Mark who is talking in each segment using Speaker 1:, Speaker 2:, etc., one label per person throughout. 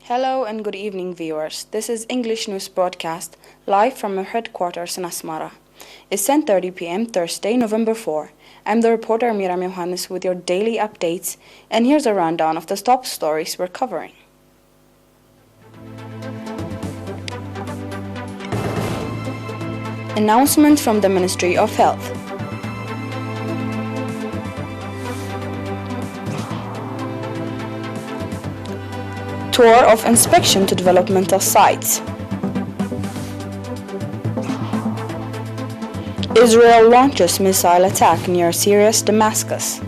Speaker 1: Hello and good evening, viewers. This is English News Broadcast, live from our headquarters in Asmara. It's 10:30 p.m. Thursday, November 4. I'm the reporter Amira Yohannes with your daily updates, and here's a rundown of the top stories we're covering. Announcement from the Ministry of Health. Tour of inspection to developmental sites. Israel launches missile attack near Syria's Damascus.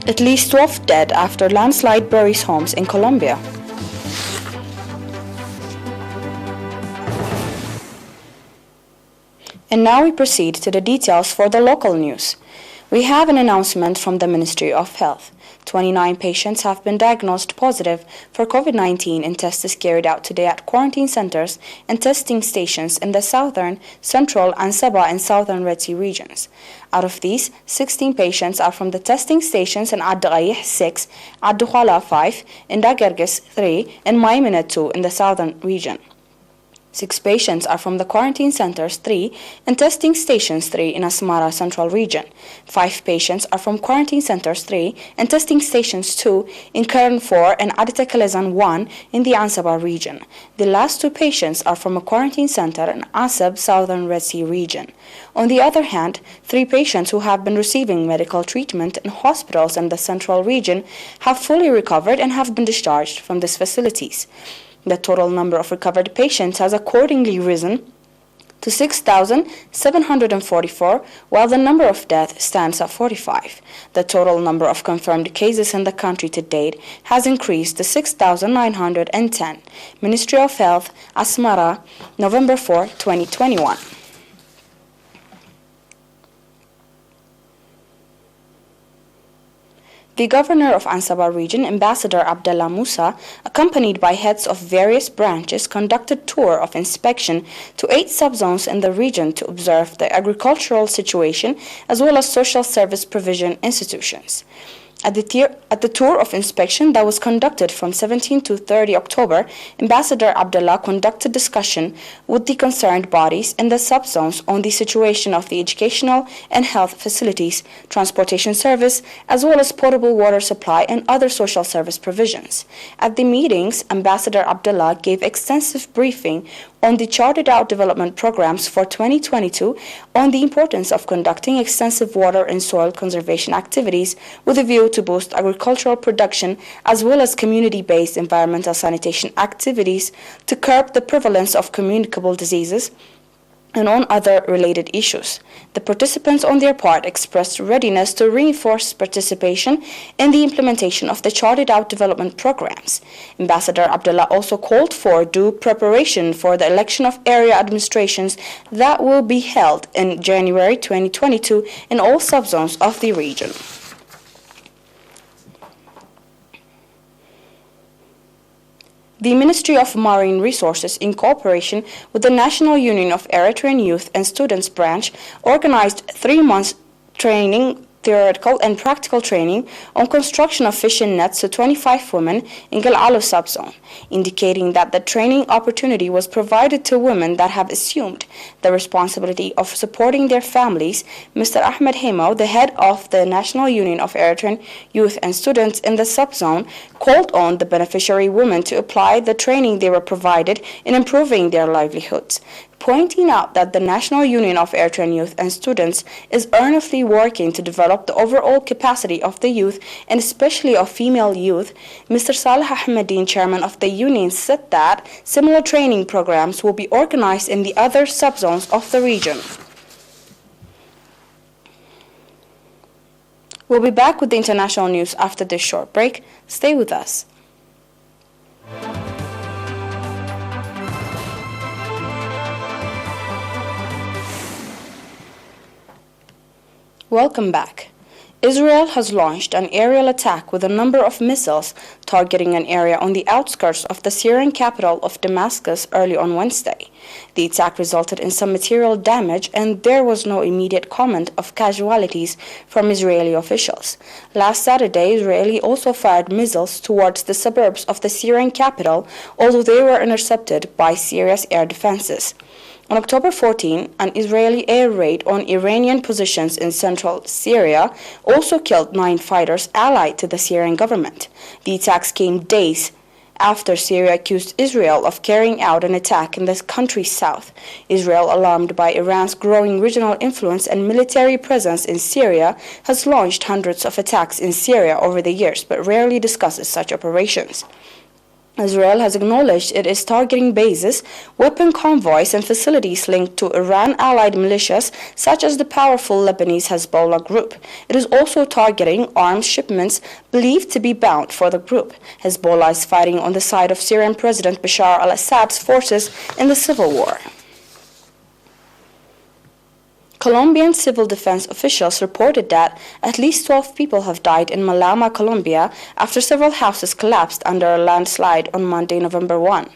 Speaker 1: At least 12 dead after landslide buries homes in Colombia. And now we proceed to the details for the local news. We have an announcement from the Ministry of Health. 29 patients have been diagnosed positive for COVID-19 in tests carried out today at quarantine centers and testing stations in the southern, central, and Sabah and southern Red Sea regions. Out of these, 16 patients are from the testing stations in Ad-Ghayih 6, Ad-Dukhala 5, and Damascus 3, and Maymana 2 in the southern region. 6 patients are from the quarantine centers 3 and testing stations 3 in Asmara Central Region. 5 patients are from quarantine centers 3 and testing stations 2 in Kern 4 and Adita Kalezan 1 in the Ansaba region. The last 2 patients are from a quarantine center in Asab, Southern Red Sea region. On the other hand, 3 patients who have been receiving medical treatment in hospitals in the Central region have fully recovered and have been discharged from these facilities. The total number of recovered patients has accordingly risen to 6,744, while the number of deaths stands at 45. The total number of confirmed cases in the country to date has increased to 6,910. Ministry of Health, Asmara, November 4, 2021. The governor of Ansaba region, Ambassador Abdullah Musa, accompanied by heads of various branches, conducted tour of inspection to 8 subzones in the region to observe the agricultural situation as well as social service provision institutions. At the tour of inspection that was conducted from 17 to 30 October, Ambassador Abdullah conducted discussion with the concerned bodies in the subzones on the situation of the educational and health facilities, transportation service, as well as potable water supply and other social service provisions. At the meetings, Ambassador Abdullah gave extensive briefing on the charted out development programs for 2022 on the importance of conducting extensive water and soil conservation activities with a view to boost agricultural production as well as community-based environmental sanitation activities to curb the prevalence of communicable diseases and on other related issues. The participants on their part expressed readiness to reinforce participation in the implementation of the charted out development programs. Ambassador Abdullah also called for due preparation for the election of area administrations that will be held in January 2022 in all subzones of the region. The Ministry of Marine Resources, in cooperation with the National Union of Eritrean Youth and Students branch, organized 3-month training, theoretical and practical training on construction of fishing nets to 25 women in Galalo subzone, indicating that the training opportunity was provided to women that have assumed the responsibility of supporting their families. Mr. Ahmed Hemo, the head of the National Union of Eritrean Youth and Students in the subzone, called on the beneficiary women to apply the training they were provided in improving their livelihoods, pointing out that the National Union of Eritrean Youth and Students is earnestly working to develop the overall capacity of the youth and especially of female youth. Mr. Saleh Ahmedin, chairman of the union, said that similar training programs will be organized in the other subzones of the region. We'll be back with the international news after this short break. Stay with us. Welcome back. Israel has launched an aerial attack with a number of missiles targeting an area on the outskirts of the Syrian capital of Damascus early on Wednesday. The attack resulted in some material damage, and there was no immediate comment of casualties from Israeli officials. Last Saturday, Israel also fired missiles towards the suburbs of the Syrian capital, although they were intercepted by Syria's air defenses. On October 14, an Israeli air raid on Iranian positions in central Syria also killed 9 fighters allied to the Syrian government. The attacks came days after Syria accused Israel of carrying out an attack in the country's south. Israel, alarmed by Iran's growing regional influence and military presence in Syria, has launched hundreds of attacks in Syria over the years, but rarely discusses such operations. Israel has acknowledged it is targeting bases, weapon convoys, and facilities linked to Iran-allied militias such as the powerful Lebanese Hezbollah group. It is also targeting arms shipments believed to be bound for the group. Hezbollah is fighting on the side of Syrian President Bashar al-Assad's forces in the civil war. Colombian civil defense officials reported that at least 12 people have died in Malama, Colombia, after several houses collapsed under a landslide on Monday, November 1.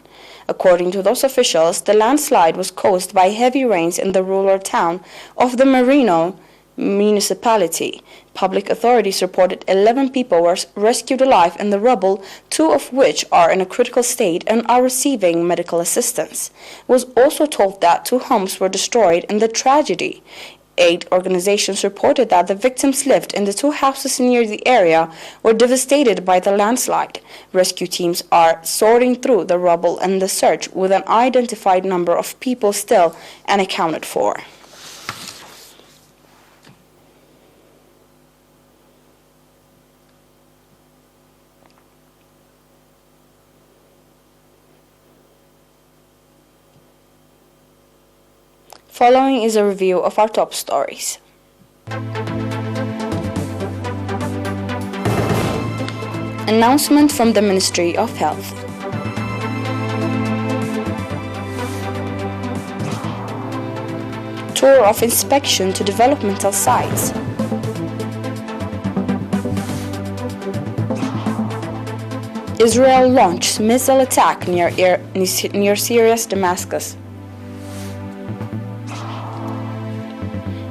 Speaker 1: According to those officials, the landslide was caused by heavy rains in the rural town of the Merino municipality. Public authorities reported 11 people were rescued alive in the rubble, 2 of which are in a critical state and are receiving medical assistance. It was also told that 2 homes were destroyed in the tragedy. Aid organizations reported that the victims lived in the 2 houses near the area were devastated by the landslide. Rescue teams are sorting through the rubble in the search, with an unidentified number of people still unaccounted for. Following is a review of our top stories. Announcement from the Ministry of Health. Tour of inspection to developmental sites. Israel launches missile attack near Syria's Damascus.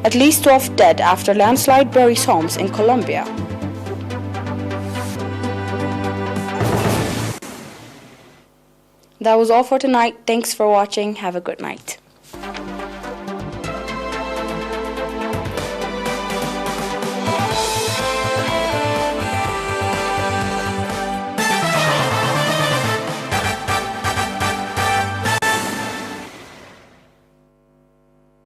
Speaker 1: At least 12 dead after landslide buries homes in Colombia. That was all for tonight. Thanks for watching. Have a good night.